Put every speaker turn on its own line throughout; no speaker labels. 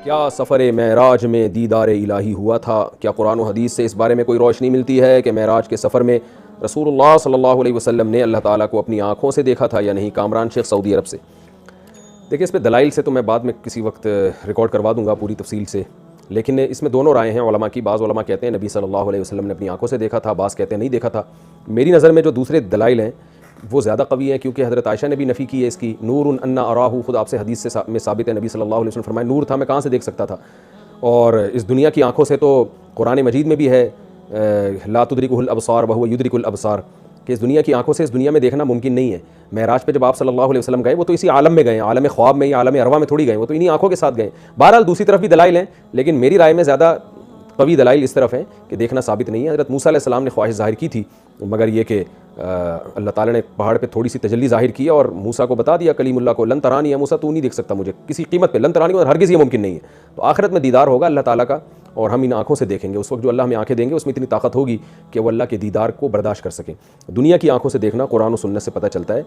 क्या सफ़र मेराज में दीदार इलाही हुआ था? क्या कुरान और हदीस से इस बारे में कोई रोशनी मिलती है कि मेराज के सफ़र में रसूलुल्लाह सल्लल्लाहु अलैहि वसल्लम ने अल्लाह ताला को अपनी आँखों से देखा था या नहीं? कामरान शेख, सऊदी अरब से। देखिए, इस पे दलाइल से तो मैं बाद में किसी वक्त रिकॉर्ड करवा दूँगा पूरी तफसील से, लेकिन इसमें दोनों राय हैं उलमा की। बाज़ उलमा कहते हैं नबी सल्लल्लाहु अलैहि वसल्लम ने अपनी आँखों से देखा था, बाज़ कहते हैं नहीं देखा था। मेरी नज़र में जो दूसरे दलाइल हैं वो ज़्यादा कवी है, क्योंकि हज़रत आयशा ने भी नफ़ी की है इसकी। नूरुन अन्ना अराहू, खुद आपसे हदीस से में साबित है, नबी सल्लल्लाहु अलैहि वसल्लम फरमाए नूर था, मैं कहाँ से देख सकता था। और इस दुनिया की आँखों से तो कुरान मजीद में भी है ला तुदरिकुहुल अबसार व हुवा युदरिकुल अबसार, कि इस दुनिया की आँखों से इस दुनिया में देखना मुमकिन नहीं है। मेराज पे जब आप सल्लल्लाहु अलैहि वसल्लम गए वो तो इसी आलम में गए, आलम ख्वाब में या आलम अरवा में थोड़ी गए, वो तो इन्हीं आँखों के साथ गए। बहरहाल दूसरी तरफ भी दलाइल हैं, लेकिन मेरी राय में ज़्यादा कवी दलाइल इस तरफ है कि देखना साबित नहीं है। हज़रत मूसा अलैहिस्सलाम ने ख्वाहिश ज़ाहिर की थी, मगर ये कि अल्लाह ताला ने पहाड़ पे थोड़ी सी तजल्ली ज़ाहिर की और मूसा को बता दिया, कलीमुल्लाह को, लन तरानी है मूसा, तू नहीं देख सकता मुझे किसी कीमत पे, लन तरानी और हरगिज़ ये मुमकिन नहीं है। तो आखिरत में दीदार होगा अल्लाह ताला का और हम इन आँखों से देखेंगे। उस वक्त जो अल्लाह हमें आँखें देंगे उसमें इतनी ताकत होगी कि वो अल्लाह के दीदार को बर्दाश्त कर सकें। दुनिया की आँखों से देखना कुरान और सुन्नत से पता चलता है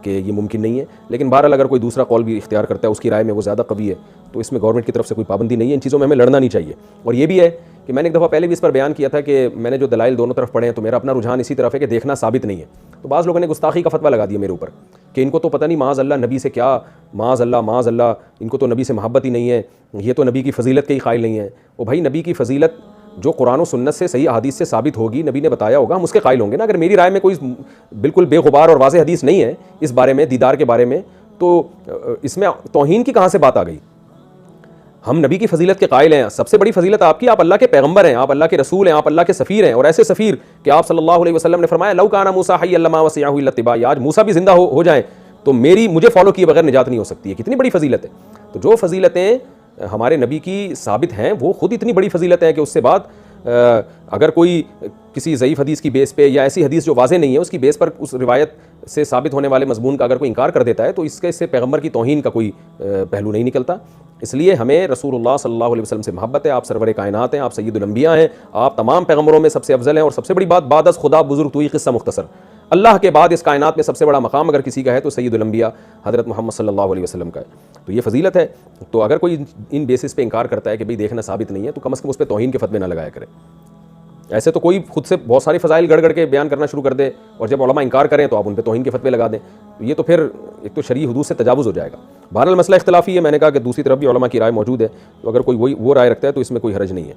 कि ये मुमकिन नहीं है। लेकिन बहरहाल अगर कोई दूसरा कौल भी इख्तियार करता है, उसकी राय में वो ज़्यादा कवी है, तो इसमें गवर्नमेंट की तरफ से कोई पाबंदी नहीं है। इन चीज़ों में हमें लड़ना नहीं चाहिए। और ये भी है कि मैंने एक दफ़ा पहले भी इस पर बयान किया था कि मैंने जो दलाइल दोनों तरफ पढ़े हैं तो मेरा अपना रुझान इसी तरफ है कि देखना साबित नहीं है। तो बाज़ लोगों ने गुस्ताखी का फतवा लगा दिया मेरे ऊपर कि इनको तो पता नहीं, माज़ अल्लाह नबी से क्या, माज़ अल्लाह, इनको तो नबी से मोहब्बत ही नहीं है, ये तो नबी की फ़जीलत के ही कायल नहीं है। वो भाई, नबी की फ़जीलत जो कुरान और सुन्नत से, सही हदीस से साबित होगी, नबी ने बताया होगा, हम उसके कायल होंगे ना। अगर मेरी राय में कोई बिल्कुल बेगुबार और वाज़ेह हदीस नहीं है इस बारे में, दीदार के बारे में, तो इसमें तौहीन की कहाँ से बात आ गई? हम नबी की फ़जीलत के कायल हैं। सबसे बड़ी फ़जीलत आपकी, आप अल्लाह के पैगंबर हैं, आप अल्लाह के रसूल हैं, आप अल्लाह के सफ़ीर हैं। और ऐसे सफ़ीर कि आप सल्लल्लाहु अलैहि वसल्लम ने फरमाया लौ काना मूसा हय्यन लमा वसिअहु इल्ला इत्तिबाई, आज मूसा भी जिंदा हो जाए तो मुझे फॉलो किए बगैर निजात नहीं हो सकती है। कितनी बड़ी फ़जीलत है। तो जो फ़जीलतें हमारे नबी की साबित हैं वो खुद इतनी बड़ी फ़जीलत है कि उससे बाद अगर कोई किसी ज़ईफ़ हदीस की बेस पे या ऐसी हदीस जो वाज़ेह नहीं है उसकी बेस पर उस रिवायत से साबित होने वाले मज़मून का अगर कोई इनकार कर देता है तो इससे पैगंबर की तौहीन का कोई पहलू नहीं निकलता। इसलिए हमें रसूलुल्लाह सल्लल्लाहु अलैहि वसल्लम से मोहब्बत है। आप सरवर कायनात हैं, आप सय्यदुल अंबिया हैं, आप तमाम पैगंबरों में सबसे अफजल हैं। और सबसे बड़ी बात, बादस खुदा बुजुर्ग तू ही क़िस्सा मुख्तसर, अल्लाह के बाद इस कायनात में सबसे बड़ा मकाम अगर किसी का है तो सय्यदुल अंबिया हज़रत मोहम्मद सल्लल्लाहु अलैहि वसल्लम का है। तो ये फ़जीलत है। तो अगर कोई इन बेसिस पे इनकार करता है कि भाई देखना साबित नहीं है, तो कम अज़ कम उस पर तौहीन के फतवे ना लगाया करे। ऐसे तो कोई खुद से बहुत सारी फ़ज़ाइल गढ़ के बयान करना शुरू कर दे और जब उलमा इनकार करें तो आप उन पर तौहीन के फतवे लगा दें, तो ये तो फिर एक तो शरई हुदूद से तजावुज़ हो जाएगा। बहरहाल मसला इख्तिलाफ़ी है। मैंने कहा कि दूसरी तरफ भी उलमा की राय मौजूद है, तो अगर कोई वो राय रखता है तो इसमें कोई हरज नहीं है।